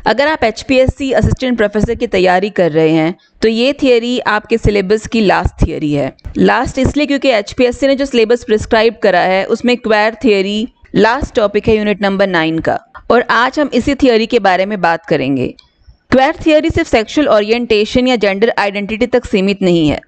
अगर आप HPSC assistant professor की तैयारी कर रहे हैं तो ये थियरी आपके सिलेबस की लास्ट थियरी है। लास्ट इसलिए क्योंकि HPSC ने जो सिलेबस प्रिस्क्राइब करा है उसमें क्वेर थियरी लास्ट टॉपिक है यूनिट नंबर 9 का, और आज हम इसी थियरी के बारे में बात करेंगे। क्वेर थियरी सिर्फ सेक्सुअल ओरिएंटेशन या जेंडर आइडेंटिटी तक सीमित नहीं है,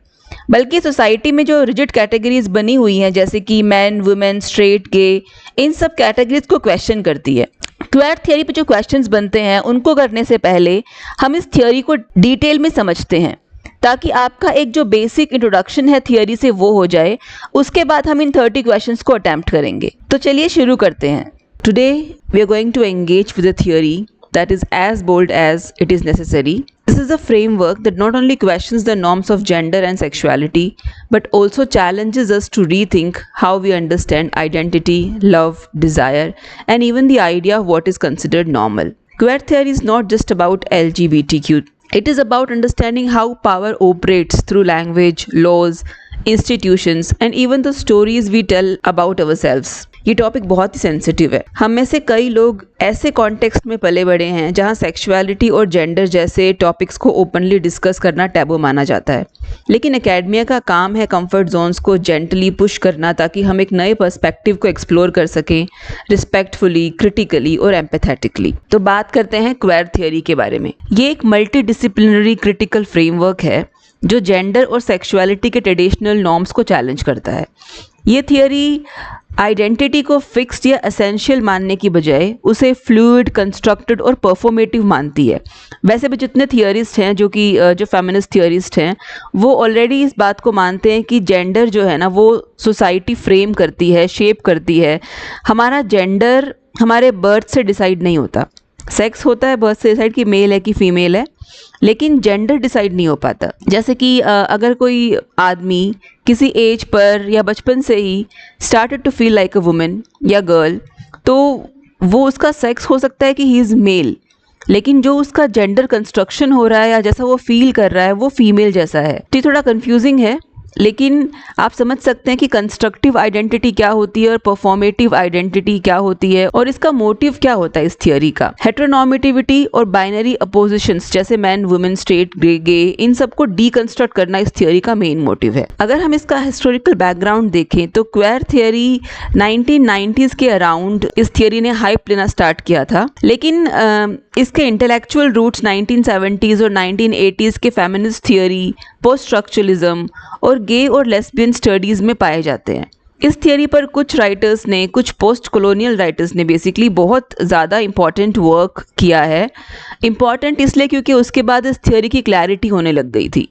बल्कि सोसाइटी में जो रिजिड कैटेगरीज बनी हुई हैं जैसे कि मैन, वुमेन, स्ट्रेट, गे, इन सब कैटेगरीज को क्वेश्चन करती है। क्वेर थियरी पे जो क्वेश्चंस बनते हैं उनको करने से पहले हम इस थियरी को डिटेल में समझते हैं ताकि आपका एक जो बेसिक इंट्रोडक्शन है थियरी से वो हो जाए। उसके बाद हम इन 30 क्वेश्चंस को अटेम्प्ट करेंगे। तो चलिए शुरू करते हैं। Today we are going to engage with a theory that is as bold as it is necessary. This is a framework that not only questions the norms of gender and sexuality, but also challenges us to rethink how we understand identity, love, desire, and even the idea of what is considered normal. Queer theory is not just about LGBTQ. It is about understanding how power operates through language, laws, institutions, and even the stories we tell about ourselves. ये topic बहुत ही sensitive है। हम में से कई लोग ऐसे context में पले बड़े हैं जहाँ सेक्सुअलिटी और जेंडर जैसे टॉपिक्स को ओपनली डिस्कस करना टैबू माना जाता है, लेकिन एकेडमिया का काम है कंफर्ट जोन्स को जेंटली पुश करना ताकि हम एक नए पर्सपेक्टिव को एक्सप्लोर कर सकें रिस्पेक्टफुली, क्रिटिकली और एम्पैथेटिकली। तो बात करते हैं क्वेर थियरी के बारे में। ये एक मल्टी डिसिप्लिनरी क्रिटिकल फ्रेमवर्क है जो जेंडर और सेक्सुअलिटी के ट्रेडिशनल नॉर्म्स को चैलेंज करता है। ये थियरी आइडेंटिटी को फिक्स्ड या एसेंशियल मानने की बजाय उसे फ्लूइड, कंस्ट्रक्टेड और परफॉर्मेटिव मानती है। वैसे भी जितने थियरिस्ट हैं जो फेमिनिस्ट थियरिस्ट हैं वो ऑलरेडी इस बात को मानते हैं कि जेंडर जो है ना वो सोसाइटी फ्रेम करती है, शेप करती है। हमारा जेंडर हमारे बर्थ से डिसाइड नहीं होता। सेक्स होता है बर्थ से डिसाइड कि मेल है कि फीमेल है, लेकिन जेंडर डिसाइड नहीं हो पाता। जैसे कि अगर कोई आदमी किसी एज पर या बचपन से ही started to feel like a women या गर्ल, तो वो उसका सेक्स हो सकता है कि ही इज़ मेल, लेकिन जो उसका जेंडर कंस्ट्रक्शन हो रहा है या जैसा वो फील कर रहा है वो फीमेल जैसा है। तो ये थोड़ा कंफ्यूजिंग है, लेकिन आप समझ सकते हैं कि कंस्ट्रक्टिव आइडेंटिटी क्या होती है और परफॉर्मेटिव आइडेंटिटी क्या होती है और इसका मोटिव क्या होता है इस थियरी का। हेटेरोनॉर्मेटिविटी और बाइनरी अपोजिशंस जैसे मैन, वुमेन, स्ट्रेट, गे, इन सबको डीकंस्ट्रक्ट करना इस थियरी का मेन मोटिव है। अगर हम इसका हिस्टोरिकल बैकग्राउंड देखें तो क्वेर थियरी 1990s के अराउंड इस थियरी ने हाइप लेना स्टार्ट किया था, लेकिन इसके इंटेलेक्चुअल रूट्स 1970s और 1980s के फेमिनिस्ट थियरी, पोस्ट स्ट्रक्चरलिज्म और गे और लेस्बियन स्टडीज़ में पाए जाते हैं। इस थियरी पर कुछ राइटर्स ने, कुछ पोस्ट कॉलोनियल राइटर्स ने बेसिकली बहुत ज़्यादा इम्पॉर्टेंट वर्क किया है। इम्पॉर्टेंट इसलिए क्योंकि उसके बाद इस थियरी की क्लैरिटी होने लग गई थी।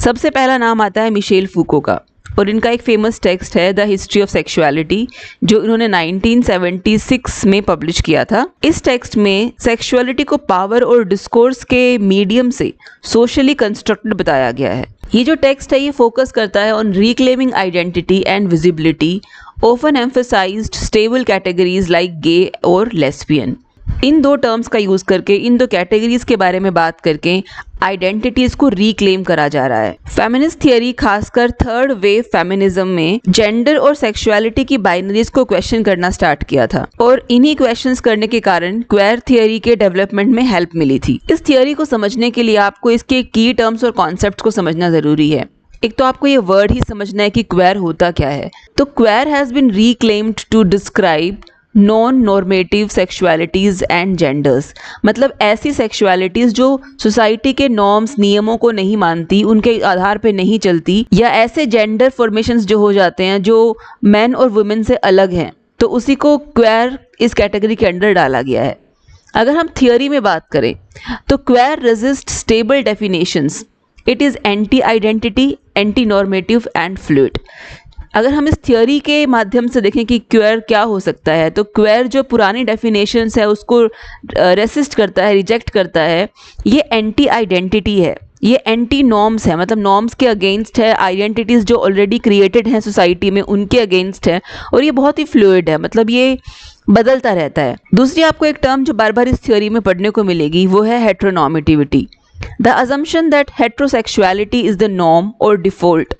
सबसे पहला नाम आता है मिशेल फूको का, और इनका एक फेमस टेक्स्ट है द हिस्ट्री ऑफ सेक्सुअलिटी जो इन्होंने 1976 में पब्लिश किया था। इस टेक्स्ट में सेक्सुअलिटी को पावर और डिस्कोर्स के मीडियम से सोशली कंस्ट्रक्टेड बताया गया है। ये जो टेक्स्ट है ये फोकस करता है on reclaiming identity and visibility, often emphasised stable categories like gay और लेस्बियन। इन दो टर्म्स का यूज़ करके, इन दो कैटेगरीज के बारे में बात करके आइडेंटिटीज को रिक्लेम करा जा रहा है। फेमिनिस्ट थियरी खासकर थर्ड वेव फेमिनिज्म में जेंडर और सेक्सुअलिटी की बाइनरीज को क्वेश्चन करना स्टार्ट किया था, और इन्हीं क्वेश्चंस करने के कारण क्वेर थियरी के डेवलपमेंट में हेल्प मिली थी। इस थियरी को समझने के लिए आपको इसके की टर्म्स और कॉन्सेप्ट्स को समझना जरूरी है। एक तो आपको ये वर्ड ही समझना है कि क्वेर होता क्या है। तो queer has been reclaimed to describe non normative sexualities and genders, मतलब ऐसी सेक्सुअलिटीज़ जो सोसाइटी के नॉर्म्स, नियमों को नहीं मानती, उनके आधार पे नहीं चलती, या ऐसे जेंडर फॉर्मेशंस जो हो जाते हैं जो मैन और वुमेन से अलग हैं, तो उसी को क्वेर इस कैटेगरी के अंडर डाला गया है। अगर हम थियरी में बात करें तो queer resist stable definitions. It is anti identity, anti normative and fluid. अगर हम इस थियरी के माध्यम से देखें कि क्वेर क्या हो सकता है, तो क्वेर जो पुरानी डेफिनेशंस है उसको रेसिस्ट करता है, रिजेक्ट करता है। ये एंटी आइडेंटिटी है, ये एंटी नॉर्म्स है, मतलब नॉर्म्स के अगेंस्ट है, आइडेंटिटीज़ जो ऑलरेडी क्रिएटेड हैं सोसाइटी में उनके अगेंस्ट है, और ये बहुत ही फ्लूइड है, मतलब ये बदलता रहता है। दूसरी आपको एक टर्म जो बार बार इस थियरी में पढ़ने को मिलेगी वो है heteronormativity, the assumption that heterosexuality is the norm और डिफॉल्ट।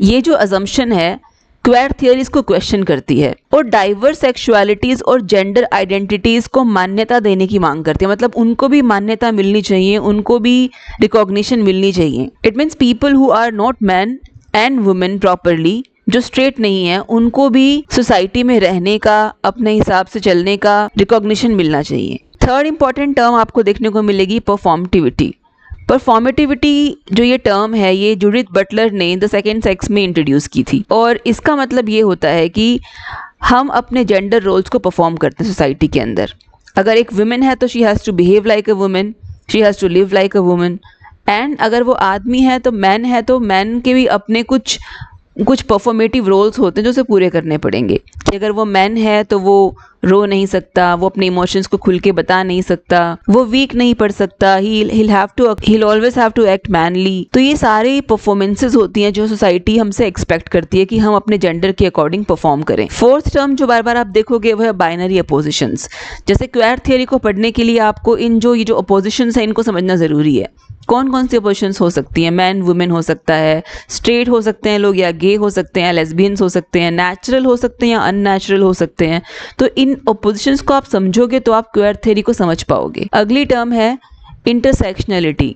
ये जो अजम्पशन है क्वेयर थियरीज को क्वेश्चन करती है और डाइवर्स सेक्सुअलिटीज और जेंडर आइडेंटिटीज को मान्यता देने की मांग करती है। मतलब उनको भी मान्यता मिलनी चाहिए, उनको भी रिकॉग्निशन मिलनी चाहिए। It means people who are not man and women properly, जो स्ट्रेट नहीं है, उनको भी सोसाइटी में रहने का, अपने हिसाब से चलने का रिकॉग्निशन मिलना चाहिए। थर्ड इंपॉर्टेंट टर्म आपको देखने को मिलेगी परफॉर्मेटिविटी। परफॉर्मेटिविटी जो ये टर्म है, ये जूडिथ बटलर ने द सेकेंड सेक्स में इंट्रोड्यूस की थी और इसका मतलब ये होता है कि हम अपने जेंडर रोल्स को परफॉर्म करते हैं सोसाइटी के अंदर। अगर एक वुमेन है तो she has to behave like a women, she has to live like a women. And अगर वो आदमी है तो मैन के भी अपने कुछ परफॉर्मेटिव रोल्स होते हैं जो उसे पूरे करने पड़ेंगे। कि अगर वो मैन है तो वो रो नहीं सकता, वो अपने इमोशंस को खुल के बता नहीं सकता, वो वीक नहीं पड़ सकता, he'll always have to act manly। तो ये सारी परफॉर्मेंसेस होती हैं जो सोसाइटी हमसे एक्सपेक्ट करती है कि हम अपने जेंडर के अकॉर्डिंग परफॉर्म करें। फोर्थ टर्म जो बार बार आप देखोगे वो है बाइनरी अपोजिशंस। जैसे क्वेयर थियरी को पढ़ने के लिए आपको ये जो अपोजिशंस हैं इनको समझना ज़रूरी है। कौन कौन सी अपोजिशंस हो सकती हैं? मैन वुमेन हो सकता है, स्ट्रेट हो सकते हैं लोग, या गे हो सकते हैं, लेस्बियंस हो सकते हैं, नेचुरल हो सकते हैं या अननेचुरल हो सकते हैं। तो इन अपोजिशंस को आप समझोगे तो आप क्वेयर थ्योरी को समझ पाओगे। अगली टर्म है इंटरसेक्शनलिटी।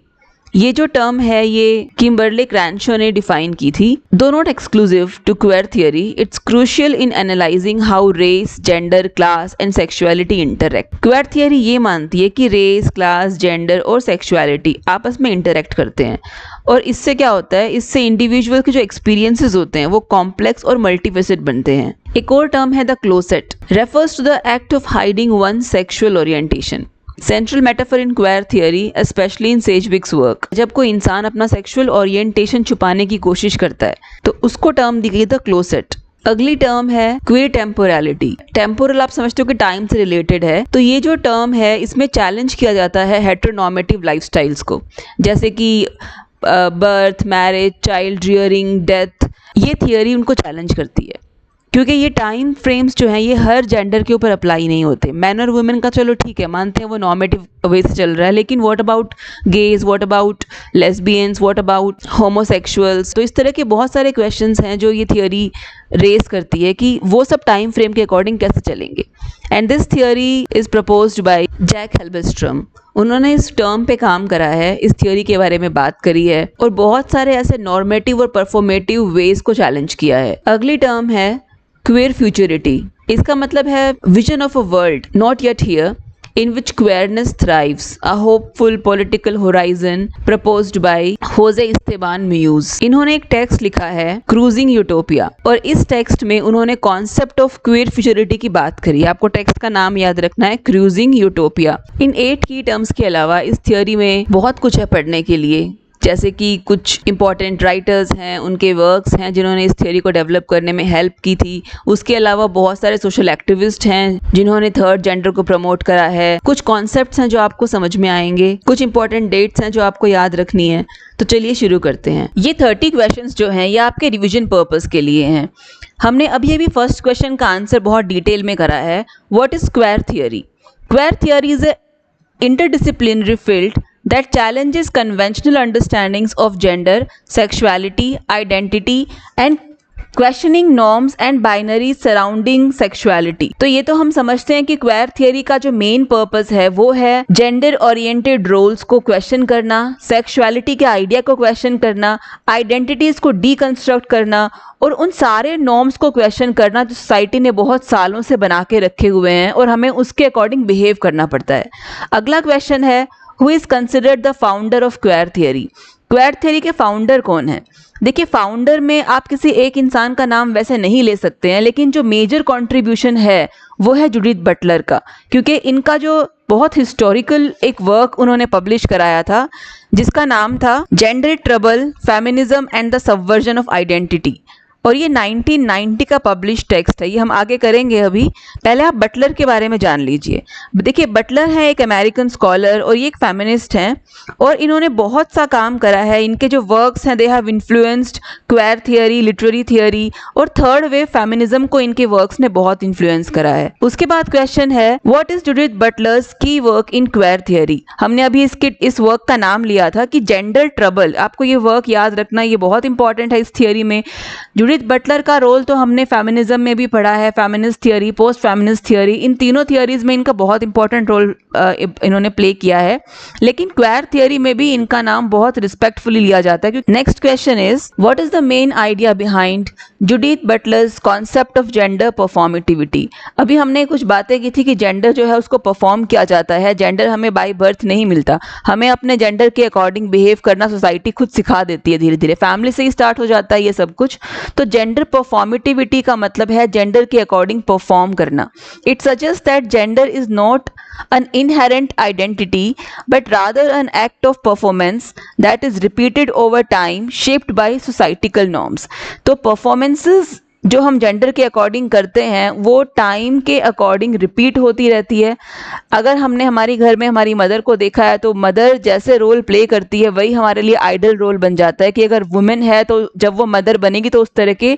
ये जो टर्म है ये किम्बरले क्रैंशो ने डिफाइन की थी। Though not exclusive to queer theory, it's crucial in analyzing how race, gender, class and sexuality interact. Queer theory ये मानती है कि रेस, क्लास, जेंडर और सेक्सुअलिटी आपस में इंटरैक्ट करते हैं और इससे क्या होता है, इससे इंडिविजुअल के जो एक्सपीरियंसेस होते हैं वो कॉम्प्लेक्स और मल्टीफेसेट बनते हैं। एक और टर्म है the closet, refers to the act of hiding one sexual orientation. Central metaphor in queer theory especially in Sedgwick's work. जब कोई इंसान अपना सेक्सुअल ओरिएंटेशन छुपाने की कोशिश करता है तो उसको टर्म दी गई द क्लोसेट। अगली टर्म है क्वेयर टेम्पोरलिटी। टेम्पोरल आप समझते हो कि टाइम से रिलेटेड है, तो ये जो टर्म है इसमें चैलेंज किया जाता है हेटेरोनॉर्मेटिव लाइफस्टाइल्स को, जैसे कि birth, marriage, child rearing, death. ये थियरी उनको चैलेंज करती है क्योंकि ये टाइम फ्रेम्स जो हैं ये हर जेंडर के ऊपर अप्लाई नहीं होते। मैन और वुमेन का चलो ठीक है, मानते हैं वो नॉर्मेटिव वे से चल रहा है, लेकिन what about gauge, what about lesbians, what about homosexuals. तो इस तरह के बहुत सारे क्वेश्चंस हैं जो ये थियरी रेस करती है कि वो सब टाइम फ्रेम के अकॉर्डिंग कैसे चलेंगे। And this theory is proposed by Jack Halberstam. उन्होंने इस टर्म पे काम करा है, इस थियरी के बारे में बात करी है और बहुत सारे ऐसे नॉर्मेटिव और परफॉर्मेटिव वेज को चैलेंज किया है। अगली टर्म है क्वेयर फ्यूचरिटी। इसका मतलब है vision of a world not yet here in which queerness thrives, a hopeful political horizon proposed by Jose Esteban Muñoz। इन्होंने एक टेक्स्ट लिखा है क्रूजिंग यूटोपिया और इस टेक्स्ट में उन्होंने कॉन्सेप्ट ऑफ क्वेयर फ्यूचरिटी की बात करी है। आपको टेक्स्ट का नाम याद रखना है, क्रूजिंग यूटोपिया। इन 8 की टर्म्स के अलावा इस थियोरी में बहुत कुछ है पढ़ने के लिए, जैसे कि कुछ इंपॉर्टेंट राइटर्स हैं, उनके वर्क्स हैं जिन्होंने इस थियोरी को डेवलप करने में हेल्प की थी। उसके अलावा बहुत सारे सोशल एक्टिविस्ट हैं जिन्होंने थर्ड जेंडर को प्रमोट करा है। कुछ कॉन्सेप्ट्स हैं जो आपको समझ में आएंगे, कुछ इंपॉर्टेंट डेट्स हैं जो आपको याद रखनी है। तो चलिए शुरू करते हैं। ये 30 क्वेश्चंस जो हैं ये आपके रिविजन पर्पस के लिए हैं। हमने अभी फर्स्ट क्वेश्चन का आंसर बहुत डिटेल में करा है। What is queer theory? Queer theory is a interdisciplinary field that challenges conventional understandings of gender, sexuality, identity and questioning norms and binaries surrounding sexuality। तो ये तो हम समझते हैं कि क्वेयर थियरी का जो मेन पर्पस है वो है जेंडर ओरिएंटेड रोल्स को क्वेश्चन करना, सेक्सुअलिटी के आइडिया को क्वेश्चन करना, आइडेंटिटीज को डीकंस्ट्रक्ट करना और उन सारे नॉर्म्स को क्वेश्चन करना जो सोसाइटी ने बहुत सालों से बना के रखे हुए हैं और हमें उसके अकॉर्डिंग बिहेव करना पड़ता है। अगला क्वेश्चन है who is considered the founder of queer theory? Queer theory के फाउंडर कौन है? देखिए, फाउंडर में आप किसी एक इंसान का नाम वैसे नहीं ले सकते हैं, लेकिन जो मेजर कंट्रीब्यूशन है वो है जूडिथ बटलर का, क्योंकि इनका जो बहुत हिस्टोरिकल एक वर्क उन्होंने पब्लिश कराया था जिसका नाम था gender trouble, feminism and the subversion of identity, और ये 1990 का पब्लिश टेक्स्ट है। ये हम आगे करेंगे। अभी पहले आप बटलर के बारे में जान लीजिए। देखिए, बटलर है एक अमेरिकन स्कॉलर और ये एक फेमिनिस्ट हैं और इन्होंने बहुत सा काम करा है। इनके जो वर्क्स हैं they have influenced queer theory, literary theory और थर्ड वेव फेमिनिज्म को इनके वर्क्स ने बहुत इन्फ्लुएंस करा है। उसके बाद क्वेश्चन है व्हाट इज जूडिथ बटलर्स की वर्क इन क्वेयर थियरी? हमने अभी इस वर्क का नाम लिया था कि जेंडर ट्रबल। आपको ये वर्क याद रखना, ये बहुत इंपॉर्टेंट है इस थियरी में। जूडिथ बटलर का रोल तो हमने फेमिनिज्म में भी पढ़ा है, feminist theory, post feminist theory, इन तीनों थियोरीज में इनका बहुत इंपॉर्टेंट रोल इन्होंने प्ले किया है, लेकिन क्वेयर थियोरी में भी इनका नाम बहुत रिस्पेक्टफुली लिया जाता है। Next question is what is the main idea behind Judith Butler's concept of gender performativity. अभी हमने कुछ बातें की थी कि जेंडर जो है उसको परफॉर्म किया जाता है, जेंडर हमें बाय बर्थ नहीं मिलता, हमें अपने जेंडर के अकॉर्डिंग बिहेव करना सोसाइटी खुद सिखा देती है, धीरे धीरे फैमिली से ही स्टार्ट हो जाता है ये सब कुछ। तो जेंडर परफॉर्मेटिविटी का मतलब है जेंडर के अकॉर्डिंग परफॉर्म करना। It suggest that gender is not an inherent identity but rather an act of performance that is repeated over time shaped by societal norms। तो performances जो हम जेंडर के according करते हैं वो टाइम के अकॉर्डिंग रिपीट होती रहती है। अगर हमने हमारी घर में हमारी मदर को देखा है तो मदर जैसे रोल प्ले करती है वही हमारे लिए आइडल रोल बन जाता है कि अगर वुमेन है तो जब वो मदर बनेगी तो उस तरह के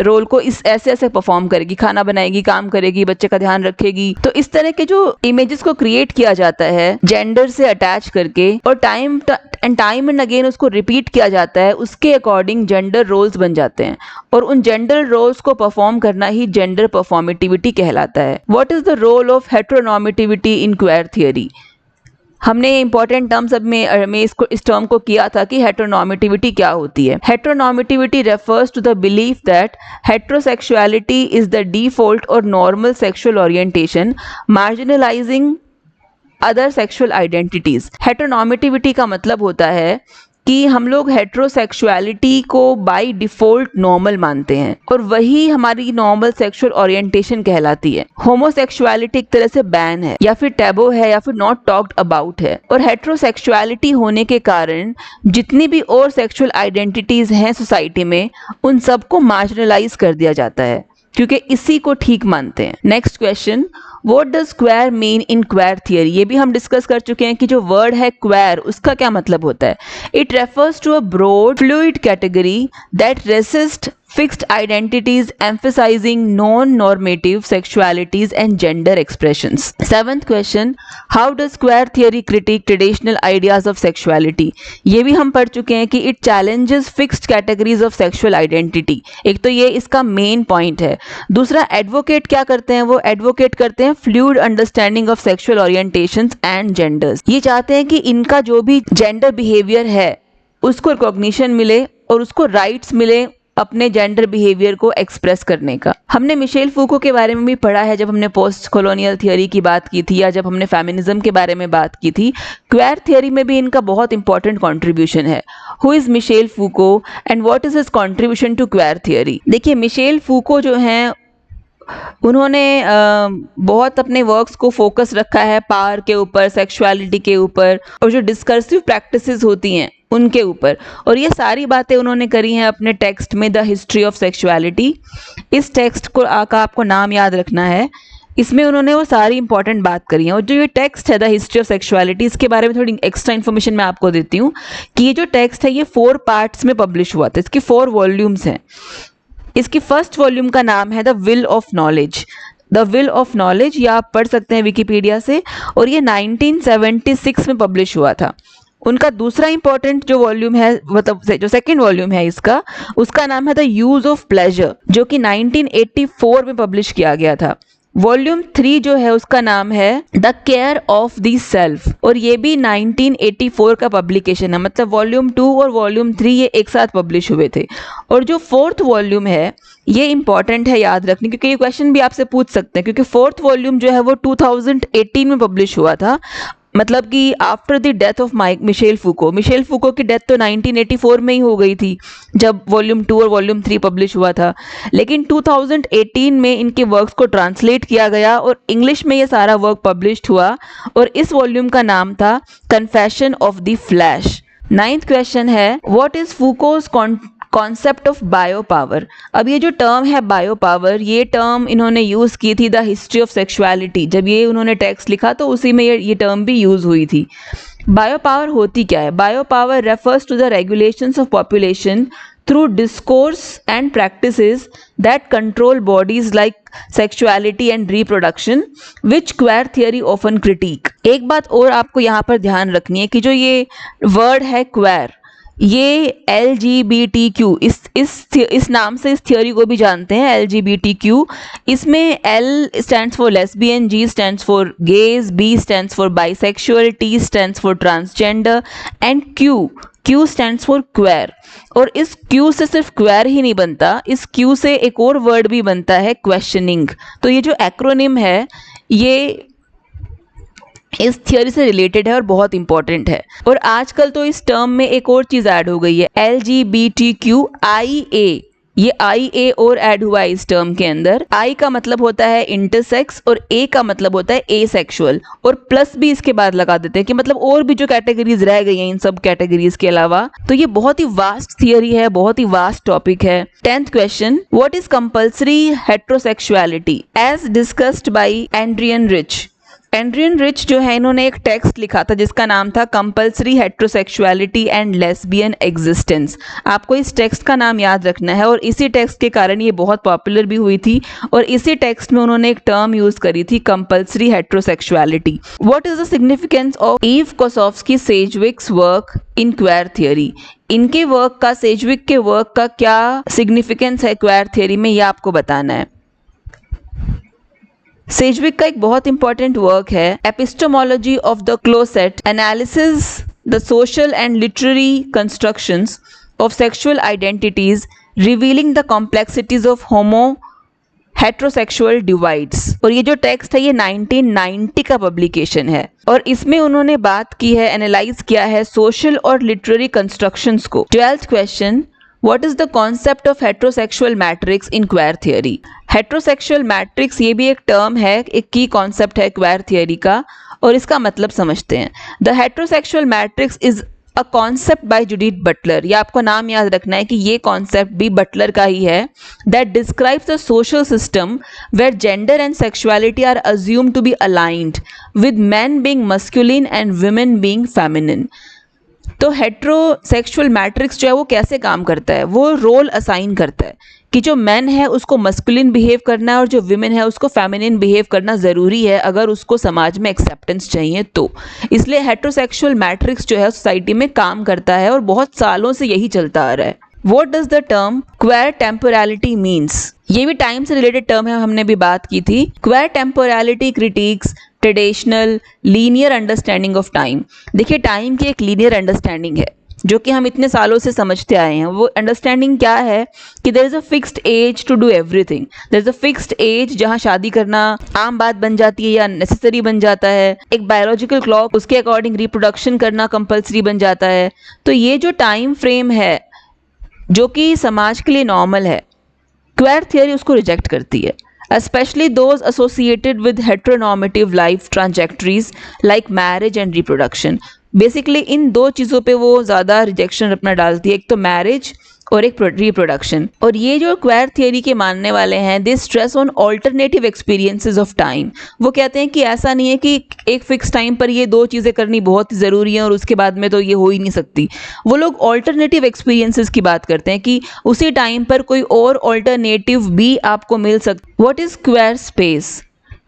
रोल को ऐसे ऐसे परफॉर्म करेगी, खाना बनाएगी, काम करेगी, बच्चे का ध्यान रखेगी। तो इस तरह के जो इमेजेस को क्रिएट किया जाता है जेंडर से अटैच करके और टाइम एंड अगेन उसको रिपीट किया जाता है, उसके अकॉर्डिंग जेंडर रोल्स बन जाते हैं और उन जेंडर रोल्स को परफॉर्म करना ही जेंडर परफॉर्मेटिविटी कहलाता है। What is the role of heteronormativity in queer theory. हमने इंपॉर्टेंट टर्म्स अब में इस टर्म को किया था कि हेटेरोनॉर्मेटिविटी क्या होती है। Heteronormativity refers to the belief that heterosexuality is the default और normal sexual orientation marginalising other sexual identities. Heteronormativity का मतलब होता है कि हम लोग हेटेरोसेक्सुअलिटी को बाय डिफॉल्ट नॉर्मल मानते हैं और वही हमारी नॉर्मल सेक्सुअल ओरिएंटेशन कहलाती है। होमोसेक्सुअलिटी एक तरह से बैन है या फिर टैबू है या फिर नॉट टॉक्ड अबाउट है, और हेटेरोसेक्सुअलिटी होने के कारण जितनी भी और सेक्सुअल आइडेंटिटीज हैं सोसाइटी में उन सबको मार्जिनलाइज कर दिया जाता है क्योंकि इसी को ठीक मानते हैं। Next question, what does queer mean in queer theory. ये भी हम डिस्कस कर चुके हैं कि जो वर्ड है क्वेयर उसका क्या मतलब होता है। It refers to a broad fluid category that resist fixed identities emphasizing non-normative sexualities and gender expressions। Seventh question, how does queer theory critique traditional ideas of sexuality। ये भी हम पढ़ चुके हैं कि it challenges fixed categories of sexual identity। एक तो ये इसका मेन पॉइंट है। दूसरा, एडवोकेट क्या करते हैं, वो एडवोकेट करते हैं fluid understanding of sexual orientations and genders. ये चाहते हैं कि इनका जो भी जेंडर बिहेवियर है उसको रिकॉग्निशन मिले और उसको राइट्स मिले अपने जेंडर बिहेवियर को एक्सप्रेस करने का। हमने मिशेल फूको के बारे में भी पढ़ा है जब हमने पोस्ट कॉलोनियल थियरी की बात की थी या जब हमने फेमिनिज्म के बारे में बात की थी। क्वेयर थियरी में भी इनका बहुत इंपॉर्टेंट कंट्रीब्यूशन है। Who is Michel Foucault and what is his contribution to queer theory. देखिए, मिशेल फूको जो हैं उन्होंने बहुत अपने वर्क्स को फोकस रखा है पावर के ऊपर, सेक्सुअलिटी के ऊपर और जो डिस्कर्सिव प्रैक्टिसेस होती हैं उनके ऊपर, और ये सारी बातें उन्होंने करी हैं अपने टेक्स्ट में द हिस्ट्री ऑफ सेक्सुअलिटी। इस टेक्स्ट को आपको नाम याद रखना है, इसमें उन्होंने वो सारी इंपॉर्टेंट बात करी है। और जो ये टेक्स्ट है द हिस्ट्री ऑफ सेक्सुअलिटी, इसके बारे में थोड़ी एक्स्ट्रा इन्फॉर्मेशन मैं आपको देती हूँ कि ये जो टेक्स्ट है ये 4 पार्ट्स में पब्लिश हुआ था। इसकी 4 वॉल्यूम्स हैं। इसकी फर्स्ट वॉल्यूम का नाम है the will of knowledge. The will of knowledge ये आप पढ़ सकते हैं विकिपीडिया से, और ये 1976 में पब्लिश हुआ था। उनका दूसरा इंपॉर्टेंट जो वॉल्यूम है, मतलब जो सेकंड वॉल्यूम है इसका, उसका नाम है द यूज ऑफ प्लेजर, जो कि 1984 में पब्लिश किया गया था। वॉल्यूम 3 जो है उसका नाम है the care of the self, और ये भी 1984 का पब्लिकेशन है। मतलब वॉल्यूम 2 और वॉल्यूम 3 ये एक साथ पब्लिश हुए थे। और जो 4th वॉल्यूम है ये इंपॉर्टेंट है याद रखने, क्योंकि ये क्वेश्चन भी आपसे पूछ सकते हैं, क्योंकि 4th वॉल्यूम जो है वो 2018 में पब्लिश हुआ था। मतलब कि after the death of Michel Foucault. Michel Foucault की डेथ तो 1984 में ही हो गई थी जब वॉल्यूम 2 और वॉल्यूम 3 पब्लिश हुआ था, लेकिन 2018 में इनके वर्क्स को ट्रांसलेट किया गया और इंग्लिश में ये सारा वर्क पब्लिश्ड हुआ, और इस वॉल्यूम का नाम था confession of the flesh. 9th question है, what is Foucault's concept of bio power. अब ये जो टर्म है बायो पावर, ये टर्म इन्होंने यूज़ की थी द हिस्ट्री ऑफ सेक्सुअलिटी। जब ये उन्होंने टेक्स्ट लिखा तो उसी में ये टर्म भी यूज़ हुई थी। बायो पावर होती क्या है? Bio power refers to the regulations of population through discourse and practices that control bodies like sexuality and reproduction which queer theory often critique. एक बात और आपको यहाँ पर ध्यान रखनी है कि जो ये वर्ड है क्वेयर, ये LGBTQ इस नाम से इस थियोरी को भी जानते हैं, LGBTQ। इसमें L stands for lesbian, G stands for gays, B stands for bisexual, T stands for transgender and Q stands for queer. और इस Q से सिर्फ क्वेर ही नहीं बनता, इस Q से एक और वर्ड भी बनता है, क्वेश्चनिंग। तो ये जो एक्रोनिम है ये इस थियोरी से रिलेटेड है और बहुत इंपॉर्टेंट है। और आजकल तो इस टर्म में एक और चीज ऐड हो गई है, LGBTQIA। ये IA और ऐड हुआ है इस टर्म के अंदर। I का मतलब होता है इंटरसेक्स और A का मतलब होता है एसेक्सुअल, और प्लस भी इसके बाद लगा देते हैं कि मतलब और भी जो कैटेगरीज रह गई हैं इन सब कैटेगरीज के अलावा। तो ये बहुत ही वास्ट थियोरी है, बहुत ही वास्ट टॉपिक है। 10th question, what is compulsory heterosexuality as discussed by Adrienne Rich. Adrienne Rich जो है इन्होंने एक टेक्स्ट लिखा था जिसका नाम था compulsory heterosexuality and lesbian existence. आपको इस टेक्स्ट का नाम याद रखना है और इसी टेक्स्ट के कारण ये बहुत पॉपुलर भी हुई थी। और इसी टेक्स्ट में उन्होंने एक टर्म यूज करी थी, compulsory heterosexuality. What is the significance of Eve Kosofsky Sedgwick's work in queer theory. इनके वर्क का, सेजविक के वर्क का क्या सिग्निफिकेंस है क्वेर थियोरी में, ये आपको बताना है। सेजविक का एक बहुत इंपॉर्टेंट वर्क है, epistemology of the closet, analysis the social and literary constructions of sexual identities, revealing the complexities of homo heterosexual divides. और ये जो टेक्स्ट है ये 1990 का पब्लिकेशन है और इसमें उन्होंने बात की है, एनालाइज किया है सोशल और लिटरेरी कंस्ट्रक्शंस को। 12th question, What is the concept of heterosexual matrix in queer theory? Heterosexual matrix ये भी एक टर्म है, एक की कॉन्सेप्ट है क्वेर थियोरी का, और इसका मतलब समझते हैं। The heterosexual matrix is a concept by Judith Butler। ये आपको नाम याद रखना है कि ये कॉन्सेप्ट भी बटलर का ही है। That describes a social system where gender and sexuality are assumed to be aligned, with men being masculine and women being feminine। तो हेट्रोसेक्सुअल मैट्रिक्स जो है वो कैसे काम करता है, वो रोल असाइन करता है कि जो मैन है उसको मस्कुलिन बिहेव करना है और जो विमेन है उसको फेमिनिन बिहेव करना ज़रूरी है अगर उसको समाज में एक्सेप्टेंस चाहिए तो। इसलिए हेट्रोसेक्सुअल मैट्रिक्स जो है सोसाइटी में काम करता है और बहुत सालों से यही चलता आ रहा है। What does the term queer temporality means? ये भी टाइम से रिलेटेड टर्म है, हमने भी बात की थी। Queer temporality critiques traditional linear understanding of time. देखिए टाइम की एक लीनियर अंडरस्टैंडिंग है जो कि हम इतने सालों से समझते आए हैं। वो अंडरस्टैंडिंग क्या है कि there is a fixed age to do everything. There is a fixed age जहां शादी करना आम बात बन जाती है या नेसेसरी बन जाता है। एक बायोलॉजिकल क्लॉक, उसके अकॉर्डिंग रिप्रोडक्शन करना कंपल्सरी बन जाता है। तो ये जो टाइम फ्रेम है जो कि समाज के लिए नॉर्मल है, क्वेर थियोरी उसको रिजेक्ट करती है, especially those associated with heteronormative life trajectories like marriage and reproduction। Basically इन दो चीज़ों पे वो ज़्यादा रिजेक्शन अपना डालती है, एक तो मैरिज और एक रिप्रोडक्शन। और ये जो क्वेर थियोरी के मानने वाले हैं, they stress on alternative experiences of time. वो कहते हैं कि ऐसा नहीं है कि एक फिक्स टाइम पर ये दो चीज़ें करनी बहुत ज़रूरी है और उसके बाद में तो ये हो ही नहीं सकती। वो लोग ऑल्टरनेटिव एक्सपीरियंसेस की बात करते हैं कि उसी टाइम पर कोई और ऑल्टरनेटिव भी आपको मिल सकता। What is क्वेर space?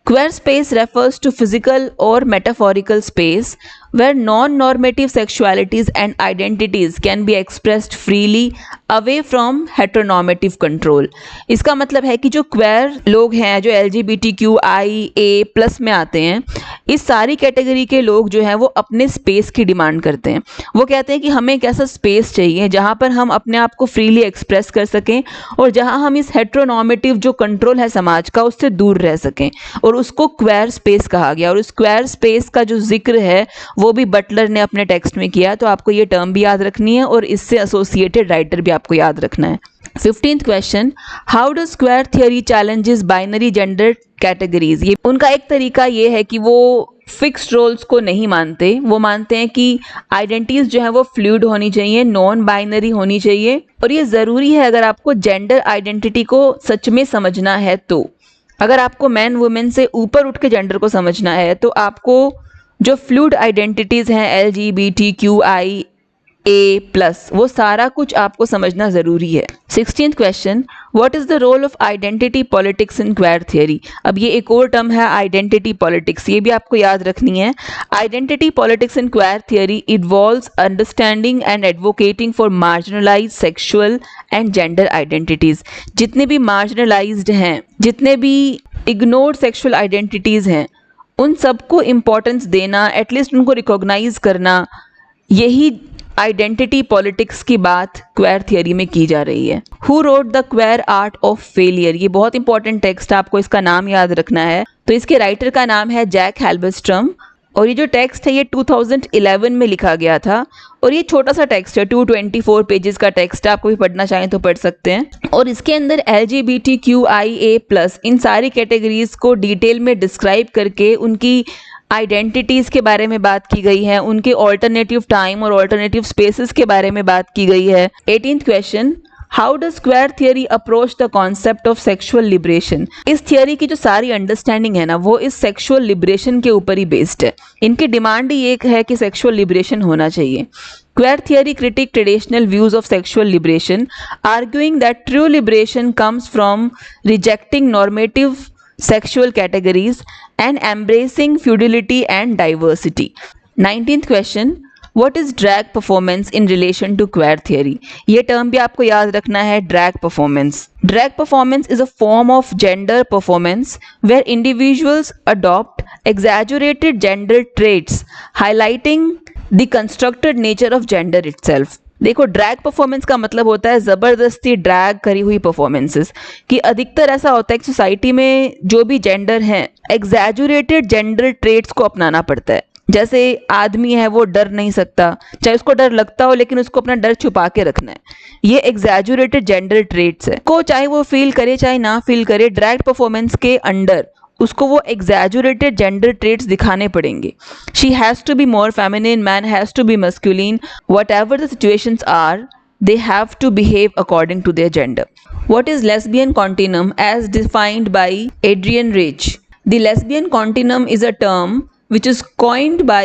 Queer space refers to physical or metaphorical space where non-normative sexualities and identities can be expressed freely away from heteronormative control। इसका मतलब है कि जो क्वेर लोग हैं, जो LGBTQIA+ में आते हैं, इस सारी कैटेगरी के लोग जो हैं वो अपने स्पेस की डिमांड करते हैं। वो कहते हैं कि हमें एक ऐसा स्पेस चाहिए जहाँ पर हम अपने आप को फ्रीली एक्सप्रेस कर सकें और जहाँ हम इस हेटेरोनॉर्मेटिव जो कंट्रोल है समाज का उससे दूर रह सकें, और उसको क्वेर स्पेस कहा गया। और उस क्वेर स्पेस का जो जिक्र है वो भी बटलर ने अपने टेक्स्ट में किया। तो आपको ये टर्म भी याद रखनी है और इससे एसोसिएटेड राइटर भी आपको याद रखना है। 15th question, how does क्वेर theory challenges binary gender categories. ये उनका एक तरीका ये है कि वो फिक्स्ड रोल्स को नहीं मानते। वो मानते हैं कि आइडेंटिटीज जो है वो फ्लूइड होनी चाहिए, नॉन बाइनरी होनी चाहिए, और ये ज़रूरी है अगर आपको जेंडर आइडेंटिटी को सच में समझना है तो। अगर आपको मैन वुमेन से ऊपर उठ के जेंडर को समझना है तो आपको जो फ्लूइड आइडेंटिटीज़ हैं LGBTQI A+, वो सारा कुछ आपको समझना ज़रूरी है। 16th question, what is the role of identity politics in queer theory. अब ये एक और टर्म है आइडेंटिटी पॉलिटिक्स, ये भी आपको याद रखनी है। Identity politics in queer theory involves understanding and advocating for marginalised sexual and gender identities. जितने भी मार्जिनलाइज्ड हैं, जितने भी इग्नोर्ड सेक्सुअल आइडेंटिटीज़ हैं, उन सबको इम्पोर्टेंस देना, एटलीस्ट उनको रिकॉग्नाइज करना, यही आइडेंटिटी पॉलिटिक्स की बात क्वेर थियरी में की जा रही है। Who wrote the क्वेर art of failure, ये बहुत इंपॉर्टेंट टेक्स्ट, आपको इसका नाम याद रखना है। तो इसके राइटर का नाम है जैक हैल्बरस्ट्रम, और ये जो टेक्स्ट है ये 2011 में लिखा गया था, और ये छोटा सा टेक्स्ट है, 224 पेजेस का टेक्स्ट है, आपको भी पढ़ना चाहें तो पढ़ सकते हैं। और इसके अंदर LGBTQIA+ इन सारी कैटेगरीज को डिटेल में डिस्क्राइब करके उनकी आइडेंटिटीज़ के बारे में बात की गई है, उनके ऑल्टरनेटिव टाइम और ऑल्टरनेटिव स्पेसेस के बारे में बात की गई है। 18th question, how does queer theory approach the concept of sexual liberation. इस थियरी की जो सारी अंडरस्टैंडिंग है ना, वो इस सेक्सुअल लिबरेशन के ऊपर ही बेस्ड है। इनकी डिमांड ही एक है कि सेक्सुअल लिबरेशन होना चाहिए। Queer theory critique traditional views of sexual liberation, arguing that true liberation comes from rejecting normative sexual categories and embracing fluidity and diversity. 19th question, what is drag performance in relation to queer theory? ये term भी आपको याद रखना है, drag performance. Drag performance is a form of gender performance where individuals adopt exaggerated gender traits, highlighting the constructed nature of gender itself. देखो, drag performance का मतलब होता है ज़बरदस्ती ड्रैग करी हुई परफॉर्मेंसेस, कि अधिकतर ऐसा होता है कि सोसाइटी में जो भी जेंडर हैं, एग्जैजुरेटेड जेंडर ट्रेट्स को अपनाना पड़ता है। जैसे आदमी है वो डर नहीं सकता, चाहे उसको डर लगता हो लेकिन उसको अपना डर छुपा के रखना है, ये एग्जैजुरेटेड जेंडर ट्रेट्स है को, चाहे वो फील करे चाहे ना फील करे, ड्रैग परफॉर्मेंस के अंडर उसको वो एग्जैजुरेटेड जेंडर ट्रेट्स दिखाने पड़ेंगे। She has to be more feminine, man has to be masculine, whatever the situations are, they have to behave according to their gender. What is lesbian continuum as defined by Adrienne Rich? The lesbian continuum is a term which is coined by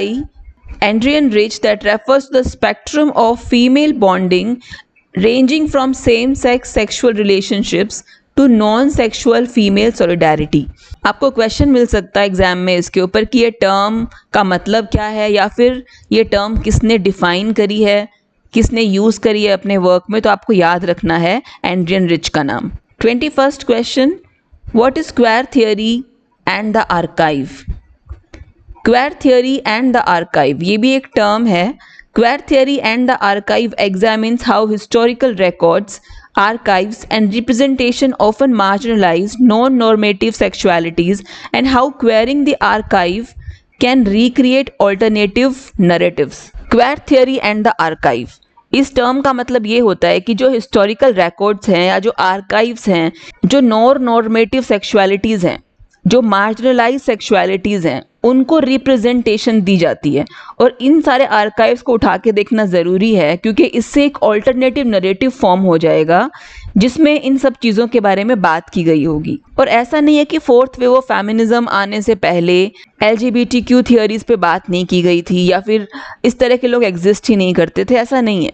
Adrienne Rich that refers to the spectrum of female bonding ranging from same-sex sexual relationships to non-sexual female solidarity. आपको question मिल सकता है exam में इसके ऊपर कि ये term का मतलब क्या है, या फिर ये टर्म किसने डिफाइन करी है, किसने यूज़ करी है अपने वर्क में। तो आपको याद रखना है एड्रियन रिच का नाम। 21st question, what is queer theory and the archive. Queer theory and the archive, ये भी एक टर्म है। Queer theory and the archive examines how historical records, archives and representation often marginalize non-normative sexualities and how queering the archive can recreate alternative narratives. Queer theory and the archive, इस term का मतलब ये होता है कि जो historical records हैं या जो आर्काइव्स हैं, जो नॉर्मेटिव सेक्सुअलिटीज़ हैं, जो मार्जिनलाइज सेक्सुअलिटीज़ हैं, उनको रिप्रेजेंटेशन दी जाती है। और इन सारे आर्काइव्स को उठा के देखना ज़रूरी है, क्योंकि इससे एक ऑल्टरनेटिव नरेटिव फॉर्म हो जाएगा जिसमें इन सब चीज़ों के बारे में बात की गई होगी। और ऐसा नहीं है कि फोर्थ वेव ऑफ फेमिनिज्म आने से पहले LGBTQ थियरीज पे बात नहीं की गई थी, या फिर इस तरह के लोग एग्जिस्ट ही नहीं करते थे, ऐसा नहीं है।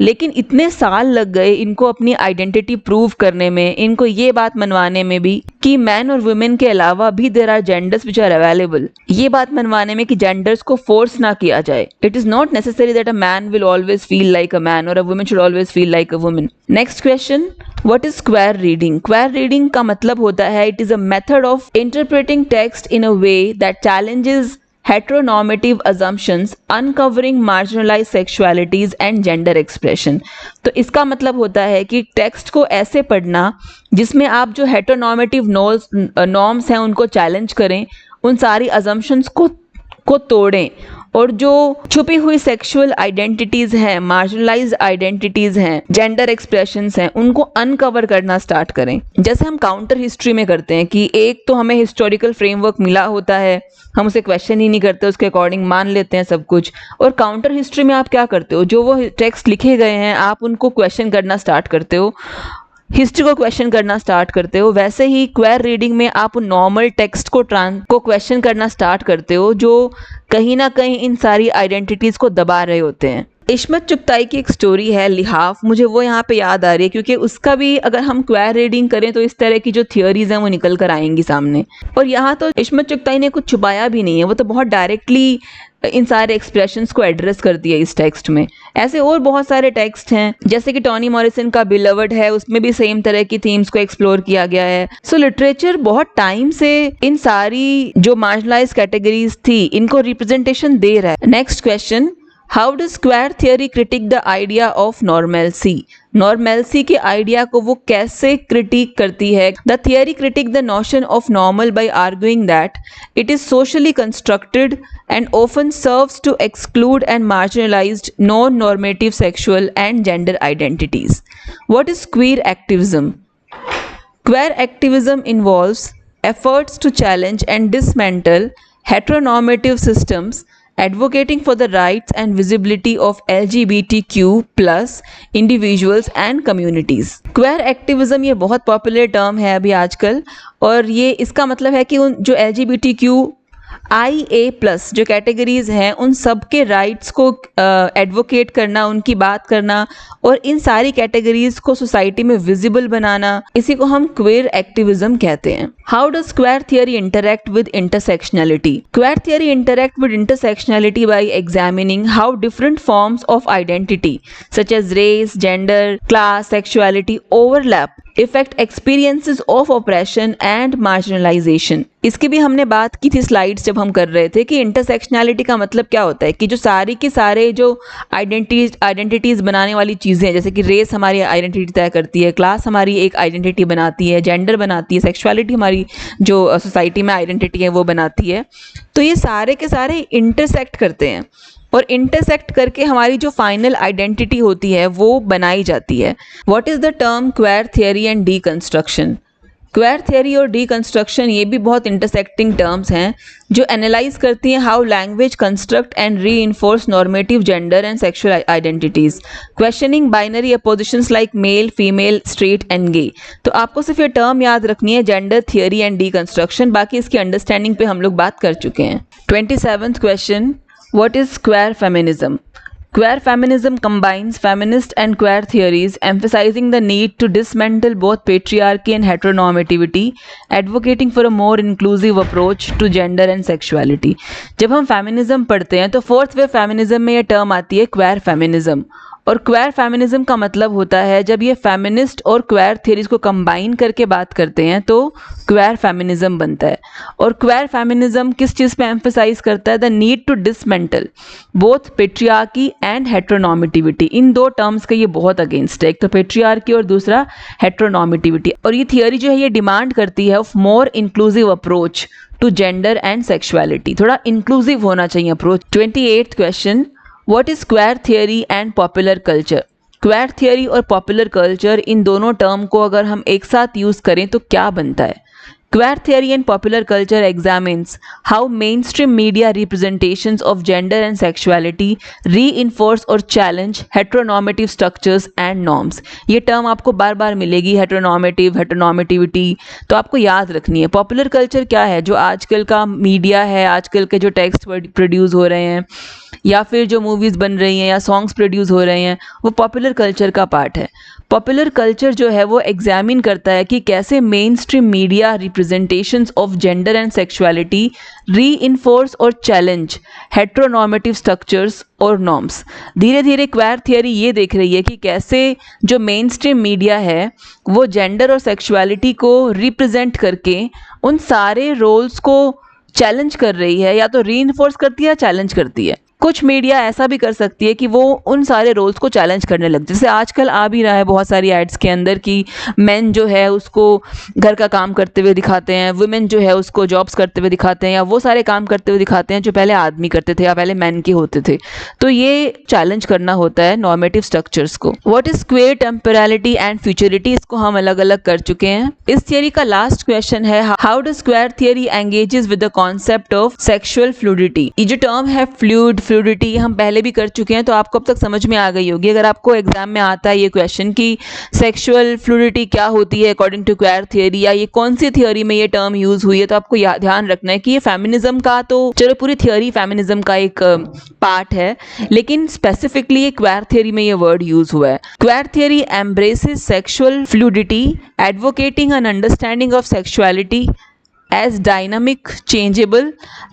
लेकिन इतने साल लग गए इनको अपनी आइडेंटिटी प्रूव करने में, इनको ये बात मनवाने में भी कि मैन और वुमेन के अलावा भी there are genders which are available, ये बात मनवाने में कि जेंडर्स को फोर्स ना किया जाए। It is not necessary that a man will always feel like a man और a woman should always feel like a woman. Next question, what is queer reading. Queer reading का मतलब होता है it is a method of interpreting text in a way that challenges heteronormative assumptions, uncovering marginalized sexualities and gender expression. तो इसका मतलब होता है कि टेक्स्ट को ऐसे पढ़ना जिसमें आप जो हेटेरोनॉर्मेटिव नॉर्म्स हैं उनको चैलेंज करें, उन सारी assumptions को तोड़ें, और जो छुपी हुई सेक्सुअल आइडेंटिटीज़ हैं, मार्जिनलाइज्ड आइडेंटिटीज़ हैं, जेंडर एक्सप्रेशंस हैं, उनको अनकवर करना स्टार्ट करें। जैसे हम काउंटर हिस्ट्री में करते हैं कि एक तो हमें हिस्टोरिकल फ्रेमवर्क मिला होता है, हम उसे क्वेश्चन ही नहीं करते, उसके अकॉर्डिंग मान लेते हैं सब कुछ। और काउंटर हिस्ट्री में आप क्या करते हो, जो वो टेक्स्ट लिखे गए हैं आप उनको क्वेश्चन करना स्टार्ट करते हो, हिस्ट्री को क्वेश्चन करना स्टार्ट करते हो। वैसे ही क्वेर रीडिंग में आप नॉर्मल टेक्स्ट को क्वेश्चन करना स्टार्ट करते हो, जो कहीं ना कहीं इन सारी आइडेंटिटीज़ को दबा रहे होते हैं। इस्मत चुगताई की एक स्टोरी है लिहाफ, मुझे वो यहाँ पे याद आ रही है क्योंकि उसका भी अगर हम क्वेर रीडिंग करें तो इस तरह की जो थियोरीज हैं वो निकल कर आएंगी सामने। और यहाँ तो इस्मत चुगताई ने कुछ छुपाया भी नहीं है, वो तो बहुत डायरेक्टली इन सारे एक्सप्रेशंस को एड्रेस कर दिया इस टेक्स्ट में। ऐसे और बहुत सारे टेक्स्ट हैं जैसे कि टॉनी मॉरिसन का बिलवर्ड है, उसमें भी सेम तरह की थीम्स को एक्सप्लोर किया गया है। सो लिटरेचर बहुत टाइम से इन सारी जो मार्जिनलाइज कैटेगरीज थी इनको रिप्रेजेंटेशन दे रहा है। Next question, how does queer theory critique the idea of normalcy? Normalcy के आइडिया को वो कैसे क्रिटिक करती है? The theory critique the notion of normal by arguing that it is socially constructed and often serves to exclude and marginalized non-normative sexual and gender identities. What is queer activism? Queer activism involves efforts to challenge and dismantle heteronormative systems, advocating for the rights and visibility of LGBTQ plus individuals and communities. Queer activism ये बहुत popular term है अभी आजकल, और ये इसका मतलब है कि उन जो LGBTQ IA+ जो कैटेगरीज हैं उन सब के राइट्स को एडवोकेट करना, उनकी बात करना और इन सारी कैटेगरीज को सोसाइटी में विजिबल बनाना, इसी को हम क्वेयर एक्टिविज्म कहते हैं। How does queer theory interact with intersectionality? Queer theory interact with intersectionality by examining how different forms of identity such as race, gender, class, sexuality overlap effect experiences of operation and marginalization. इसकी भी हमने बात की थी slides जब हम कर रहे थे कि इंटरसेक्शनैलिटी का मतलब क्या होता है कि जो सारी की सारे जो आइडेंटिटीज बनाने वाली चीज़ें हैं, जैसे कि रेस हमारी आइडेंटिटी तय करती है, क्लास हमारी एक आइडेंटिटी बनाती है, जेंडर बनाती है, सेक्सुअलिटी हमारी जो सोसाइटी में आइडेंटिटी है वो बनाती है, तो ये सारे के सारे इंटरसेक्ट करते हैं और इंटरसेक्ट करके हमारी जो फाइनल आइडेंटिटी होती है वो बनाई जाती है। What is the term queer theory and deconstruction? Queer theory और डीकंस्ट्रक्शन ये भी बहुत इंटरसेक्टिंग टर्म्स हैं जो एनालाइज करती हैं how language construct and reinforce normative gender and sexual identities, questioning binary oppositions like male, female, straight and gay. तो आपको सिर्फ ये टर्म याद रखनी है, जेंडर थियरी एंड डीकंस्ट्रक्शन, बाकी इसकी अंडरस्टैंडिंग पे हम लोग बात कर चुके हैं। 27th question, what is queer feminism? Queer feminism combines feminist and queer theories, emphasizing the need to dismantle both patriarchy and heteronormativity, advocating for a more inclusive approach to gender and sexuality. जब हम feminism पढ़ते हैं तो fourth wave feminism में ये term आती है queer feminism, और क्वेयर फेमिनिज्म का मतलब होता है जब ये फेमिनिस्ट और क्वेयर थ्योरीज को कंबाइन करके बात करते हैं तो क्वेयर फेमिनिज्म बनता है। और क्वेयर फेमिनिज्म किस चीज़ पे एम्फसाइज करता है? The need to dismantle both patriarchy and heteronormativity. इन दो टर्म्स का ये बहुत अगेंस्ट है, एक तो पेट्रियार्की और दूसरा हेट्रोनॉर्मेटिविटी। और ये थियोरी जो है ये डिमांड करती है of more inclusive approach to gender and sexuality, थोड़ा इंक्लूसिव होना चाहिए approach. 28th question, What is queer theory and popular culture? Queer theory और पॉपुलर कल्चर, इन दोनों टर्म को अगर हम एक साथ यूज़ करें तो क्या बनता है? Queer theory and popular culture examines how mainstream media representations of gender and sexuality reinforce or challenge heteronormative structures and norms. ये टर्म आपको बार बार मिलेगी, heteronormative, heteronormativity, तो आपको याद रखनी है। पॉपुलर कल्चर क्या है? जो आजकल का मीडिया है, आजकल के जो टेक्स्ट प्रोड्यूस हो रहे हैं या फिर जो मूवीज़ बन रही हैं या सॉन्ग्स प्रोड्यूस हो रहे हैं, वो पॉपुलर कल्चर का पार्ट है। पॉपुलर कल्चर जो है वो एग्जामिन करता है कि कैसे main stream media representations of gender and sexuality री इन्फोर्स और चैलेंज हेट्रोनॉर्मेटिव स्ट्रक्चर्स और नॉर्म्स। धीरे धीरे क्वेयर थियरी ये देख रही है कि कैसे जो मेन स्ट्रीम मीडिया है वो जेंडर और सेक्सुअलिटी को रिप्रेजेंट करके उन सारे रोल्स को चैलेंज कर रही है, या तो री इन्फोर्स करती है या चैलेंज करती है। कुछ मीडिया ऐसा भी कर सकती है कि वो उन सारे रोल्स को चैलेंज करने लग, जैसे आजकल आ भी रहा है बहुत सारी एड्स के अंदर कि मेन जो है उसको घर का काम करते हुए दिखाते हैं, वुमेन जो है उसको जॉब्स करते हुए दिखाते हैं, या वो सारे काम करते हुए दिखाते हैं जो पहले आदमी करते थे या पहले मैन के होते थे। तो ये चैलेंज करना होता है नॉर्मेटिव स्ट्रक्चर्स को। What is queer temporality and futurity? इसको हम अलग अलग कर चुके हैं। इस थियरी का लास्ट क्वेश्चन है, how does queer theory engages with the concept of sexual fluidity? ये जो टर्म है फ्लूइड, फ्लूइडिटी हम पहले भी कर चुके हैं, तो आपको अब तक समझ में आ गई होगी। अगर आपको एग्जाम में आता है ये क्वेश्चन कि सेक्सुअल फ्लूइडिटी क्या होती है अकॉर्डिंग टू क्वेयर थियरी, या ये कौन सी थियरी में ये टर्म यूज हुई है, तो आपको ध्यान रखना है कि ये फेमिनिज्म का, तो चलो पूरी थियरी फेमिनिज्म का एक पार्ट है, लेकिन स्पेसिफिकली ये क्वेयर थियरी में ये वर्ड यूज हुआ है। Queer theory embraces sexual fluidity, advocating an understanding of sexuality as dynamic, changeable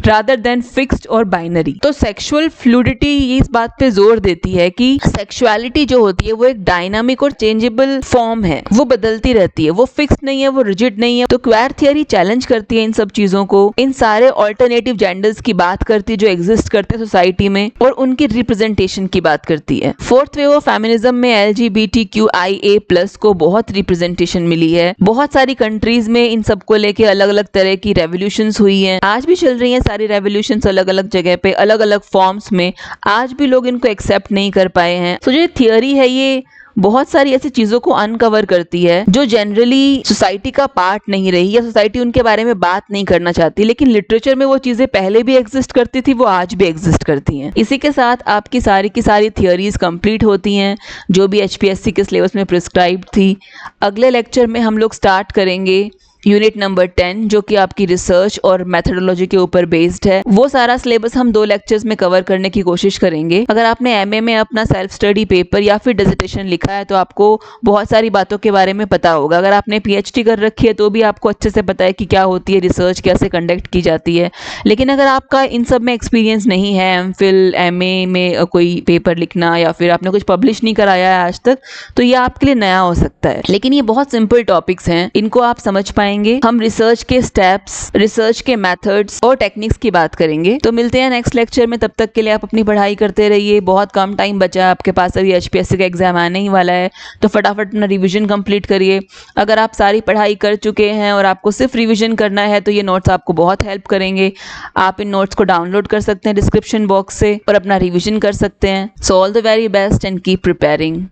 rather than fixed और binary। तो सेक्सुअल फ्लूइडिटी ये इस बात पे जोर देती है कि सेक्सुअलिटी जो होती है वो एक डायनामिक और चेंजेबल फॉर्म है, वो बदलती रहती है, वो फिक्स नहीं है, वो रिजिड नहीं है। तो क्वेयर थियरी चैलेंज करती है इन सब चीजों को, इन सारे ऑल्टरनेटिव जेंडर्स की बात करती है जो एग्जिस्ट करते हैं सोसाइटी में, और उनकी रिप्रेजेंटेशन की बात करती है। फोर्थ वेव ऑफ फेमिनिज्म में LGBTQIA+ को बहुत रिप्रेजेंटेशन मिली है। बहुत सारी कंट्रीज में इन सबको लेके अलग अलग तरह की रेवोल्यूशंस हुई हैं, आज भी चल रही हैं सारी रेवोल्यूशंस अलग अलग जगह पे, अलग अलग फॉर्म्स में। आज भी लोग इनको एक्सेप्ट नहीं कर पाए हैं। तो जो थियरी है ये बहुत सारी ऐसी चीजों को अनकवर करती है जो जनरली सोसाइटी का पार्ट नहीं रही, या सोसाइटी उनके बारे में बात नहीं करना चाहती, लेकिन लिटरेचर में वो चीजें पहले भी एग्जिस्ट करती थी, वो आज भी एग्जिस्ट करती हैं। इसी के साथ आपकी सारी की सारी थियरीज कंप्लीट होती हैं जो भी HPSC के सिलेबस में प्रिस्क्राइब थी। अगले लेक्चर में हम लोग स्टार्ट करेंगे यूनिट नंबर 10 जो कि आपकी रिसर्च और मेथोडोलॉजी के ऊपर बेस्ड है। वो सारा सिलेबस हम 2 लेक्चर्स में कवर करने की कोशिश करेंगे। अगर आपने MA में अपना सेल्फ स्टडी पेपर या फिर डिसर्टेशन लिखा है तो आपको बहुत सारी बातों के बारे में पता होगा। अगर आपने PhD कर रखी है तो भी आपको अच्छे से पता है कि क्या होती है रिसर्च, कैसे कंडक्ट की जाती है। लेकिन अगर आपका इन सब में एक्सपीरियंस नहीं है, MPhil MA में कोई पेपर लिखना, या फिर आपने कुछ पब्लिश नहीं कराया है आज तक, तो ये आपके लिए नया हो सकता है। लेकिन ये बहुत सिंपल टॉपिक्स हैं, इनको आप समझ पाएंगे। हम रिसर्च के स्टेप्स, रिसर्च के मेथड्स और टेक्निक्स की बात करेंगे। तो मिलते हैं नेक्स्ट लेक्चर में, तब तक के लिए आप अपनी पढ़ाई करते रहिए। बहुत कम टाइम बचा है आपके पास, अभी HPSC का एग्जाम आने ही वाला है, तो फटाफट अपना रिवीजन कंप्लीट करिए। अगर आप सारी पढ़ाई कर चुके हैं और आपको सिर्फ रिवीजन करना है तो ये नोट्स आपको बहुत हेल्प करेंगे। आप इन नोट्स को डाउनलोड कर सकते हैं डिस्क्रिप्शन बॉक्स से और अपना रिवीजन कर सकते हैं। So all the very best and keep preparing.